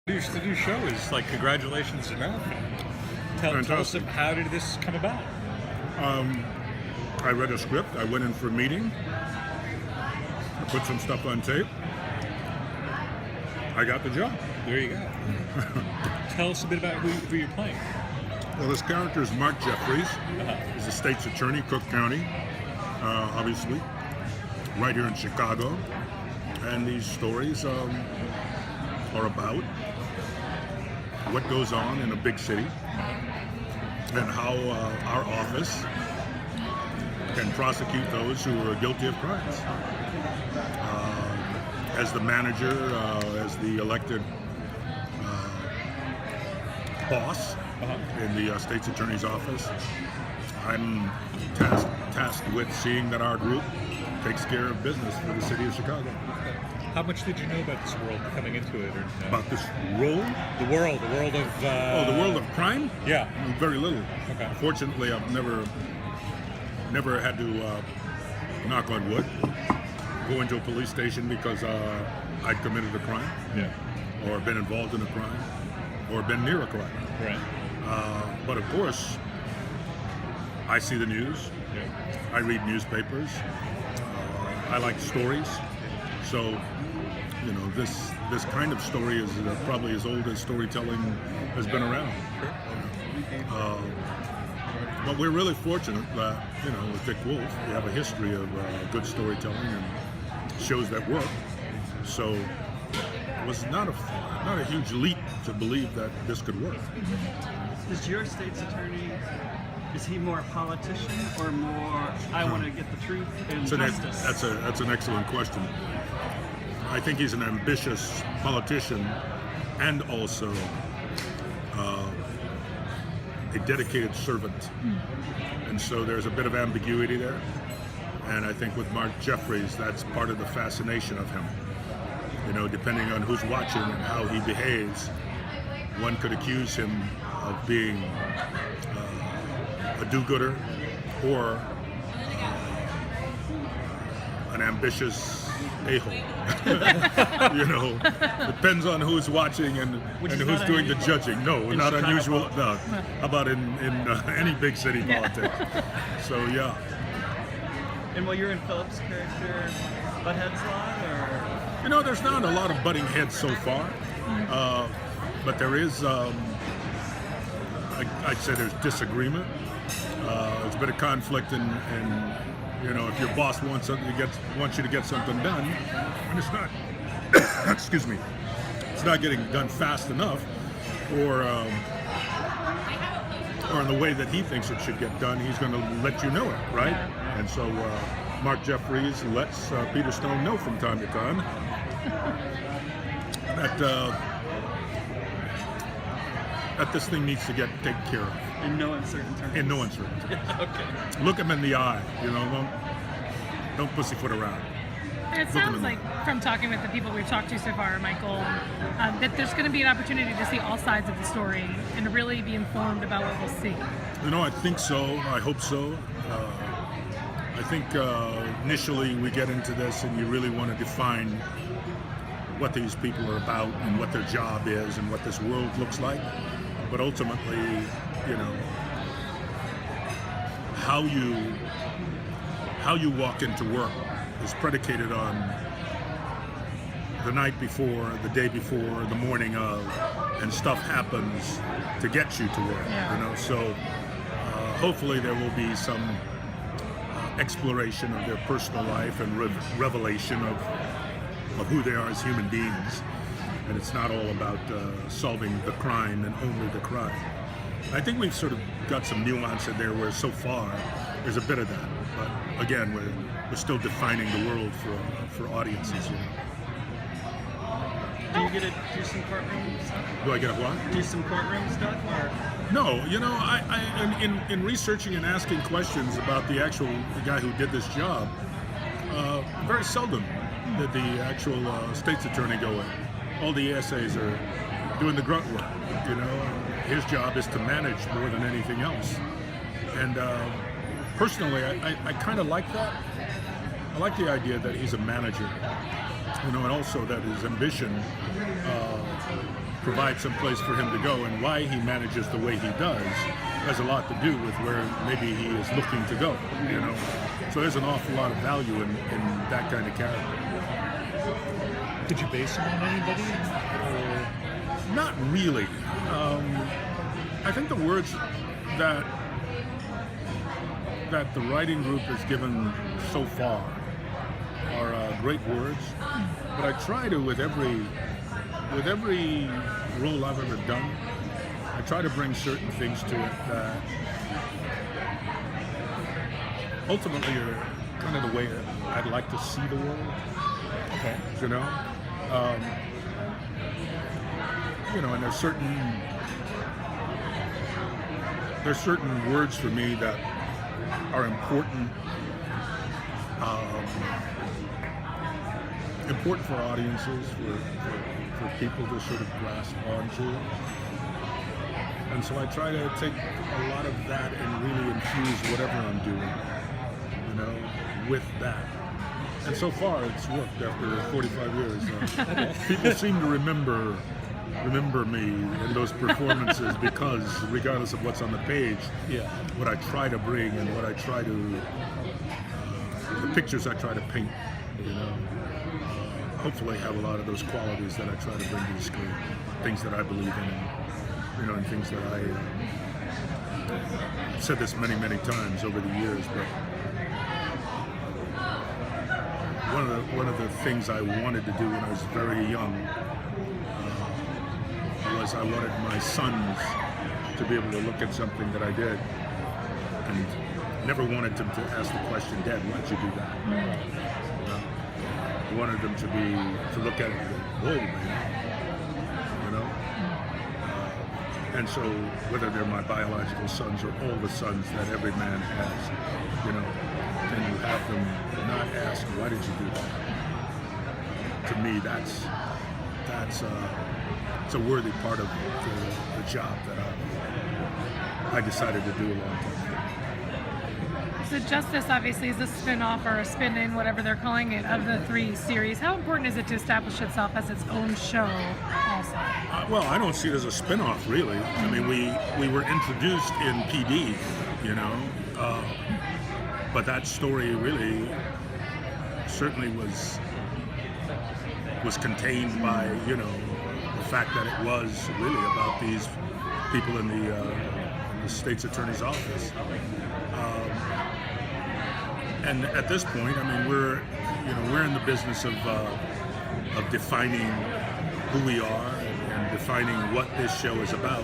To do show is like congratulations enough. Tell us how did this come about? I read a script. I went in for a meeting. I put some stuff on tape. I got the job. There you go. Tell us a bit about who you're playing. Well, this character is Mark Jeffries. He's a state's attorney, Cook County, obviously, right here in Chicago. And these stories are about what goes on in a big city and how our office can prosecute those who are guilty of crimes. As the manager, as the elected boss in the state's attorney's office, I'm tasked with seeing that our group takes care of business for the city of Chicago. How much did you know about this world coming into it? Or, About this role? The world of... the world of crime? Yeah. Very little. Okay. Fortunately, I've never had to, knock on wood, go into a police station because I'd committed a crime. Yeah. Or been involved in a crime, or been near a crime. Right. But of course, I see the news. Yeah. I read newspapers. I like stories. So, you know, this kind of story is probably as old as storytelling has been around. But we're really fortunate that, you know, with Dick Wolf, we have a history of good storytelling and shows that work. So it was not a huge leap to believe that this could work. Is your state's attorney, is he more a politician or more, I want to get the truth and justice? That's an excellent question. I think he's an ambitious politician and also a dedicated servant. And so there's a bit of ambiguity there. And I think with Mark Jeffries, that's part of the fascination of him. You know, depending on who's watching and how he behaves, one could accuse him of being a do-gooder or an ambitious a-hole. You know, depends on who's watching and who's doing the judging. No, not unusual. No, how about in any big city politics? So yeah. And while you're in Philip's character, butt heads a lot, or? You know, there's not a lot of butting heads so far, but there is. I'd say there's disagreement. There's a bit of conflict, and you know, if your boss wants you to get something done, and it's not, excuse me, it's not getting done fast enough, or in the way that he thinks it should get done, he's going to let you know it, right? And so Mark Jeffries lets Peter Stone know from time to time that this thing needs to get taken care of. In no uncertain terms. In no uncertain terms. Okay. Look him in the eye, you know, don't pussyfoot around. And it sounds like, from talking with the people we've talked to so far, Michael, that there's going to be an opportunity to see all sides of the story and to really be informed about what we'll see. You know, I think so. I hope so. I think initially we get into this and you really want to define what these people are about and what their job is and what this world looks like. But ultimately, you know, how you walk into work is predicated on the night before, the day before, the morning of, and stuff happens to get you to work. Yeah. You know, so hopefully there will be some exploration of their personal life and revelation of who they are as human beings. And it's not all about solving the crime and only the crime. I think we've sort of got some nuance in there where so far there's a bit of that. But again, we're still defining the world for audiences. You know. Do you get to do some courtroom stuff? Do I get a what? Do some courtroom stuff? Or? No, you know, in researching and asking questions about the guy who did this job, very seldom did the actual state's attorney go in. All the essays are doing the grunt work, you know. His job is to manage more than anything else. And personally, I kind of like that. I like the idea that he's a manager, you know, and also that his ambition provide some place for him to go, and why he manages the way he does has a lot to do with where maybe he is looking to go, you know. So there's an awful lot of value in that kind of character. Did you base him on anybody? Or? Not really. I think the words that the writing group has given so far are great words, but I try to, with every role I've ever done, I try to bring certain things to it that ultimately are kind of the way I'd like to see the world. Okay. You know, and there's certain words for me that are important for audiences, for people to sort of grasp onto. And so I try to take a lot of that and really infuse whatever I'm doing, you know, with that. And so far it's worked after 45 years. People seem to remember me in those performances because regardless of what's on the page, what I try to bring and what I try to, the pictures I try to paint, you know, hopefully have a lot of those qualities that I try to bring to the screen, things that I believe in, and, you know, and things that I've said this many, many times over the years, but one of the things I wanted to do when I was very young was I wanted my sons to be able to look at something that I did and never wanted them to ask the question, Dad, why'd you do that? I wanted them to look at it and go, whoa, man, you know? And so whether they're my biological sons or all the sons that every man has, you know, then you have them not ask, why did you do that? To me, that's it's a worthy part of the job that I decided to do a long time ago. So Justice obviously is a spin-off or a spin-in, whatever they're calling it, of the 3 series. How important is it to establish itself as its own show also? Well, I don't see it as a spin-off, really. I mean, we were introduced in PD, you know, but that story really certainly was contained by, you know, the fact that it was really about these people in the state's attorney's office. And at this point, I mean, we're in the business of defining who we are and defining what this show is about.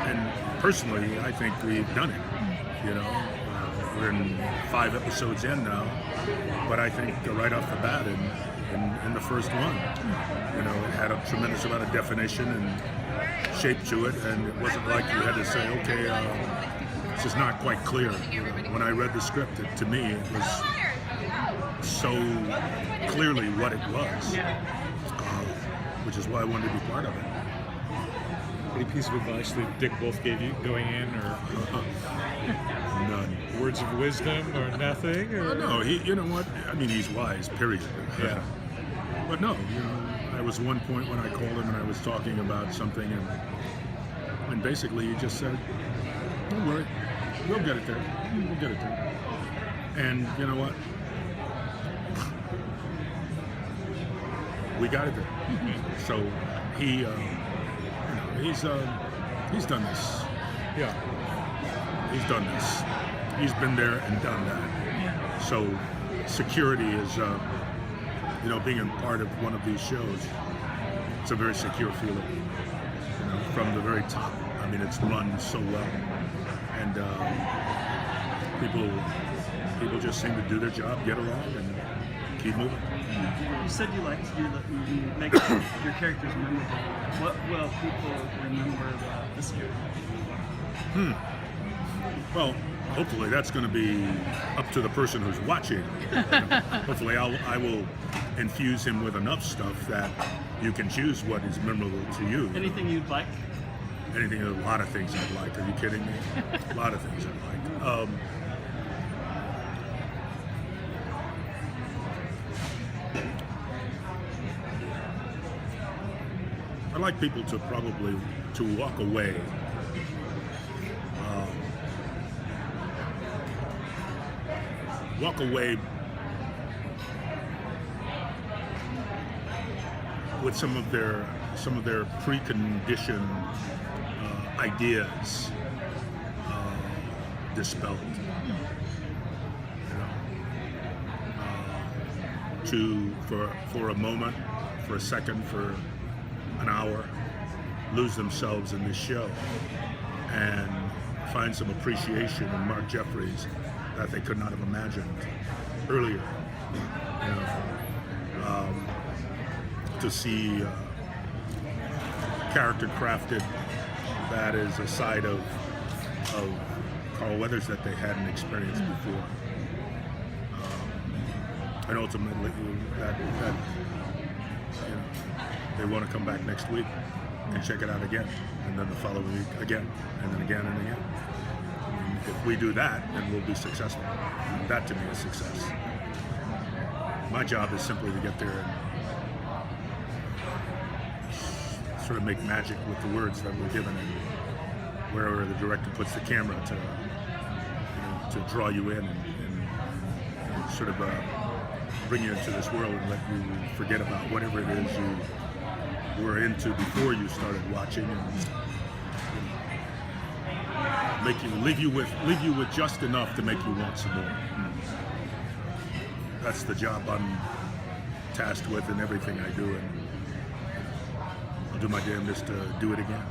And personally, I think we've done it. You know, we're in 5 episodes in now, but I think right off the bat, in the first one, you know, it had a tremendous amount of definition and shape to it, and it wasn't like you had to say, okay, this is not quite clear. When I read the script, to me, it was so clearly what it was, which is why I wanted to be part of it. Any piece of advice that Dick Wolf gave you going in, or none? Words of wisdom, or nothing? Or? No, you know what? I mean, he's wise, period. Yeah. But no, you know, I was one point when I called him and I was talking about something, and basically he just said, don't worry, we'll get it there. We'll get it there. And you know what? We got it there. Mm-hmm. So he, he's done this. Yeah. He's done this. He's been there and done that. So security is, you know, being a part of one of these shows, it's a very secure feeling, you know, from the very top. I mean, it's run so well, and people just seem to do their job, get along, and keep moving. You said you like to make your characters memorable. What will people remember about this year? Well, hopefully that's going to be up to the person who's watching. Hopefully I will infuse him with enough stuff that you can choose what is memorable to you. Anything you'd like? Anything, a lot of things I'd like. Are you kidding me? A lot of things I'd like. I'd like people to probably to walk away with some of their preconditioned ideas dispelled. To for a moment, for a second, for an hour, lose themselves in this show and find some appreciation in Mark Jeffries that they could not have imagined earlier. You know, to see character crafted that is a side of Carl Weathers that they hadn't experienced before. And ultimately, that you know, they want to come back next week and check it out again, and then the following week again, and then again and again. And if we do that, then we'll be successful. That to me is success. My job is simply to get there and sort of make magic with the words that we're given, and wherever the director puts the camera to, to draw you in and sort of bring you into this world and let you forget about whatever it is you were into before you started watching, and leave you with just enough to make you want some more. That's the job I'm tasked with in everything I do, and I'll do my damnedest to do it again.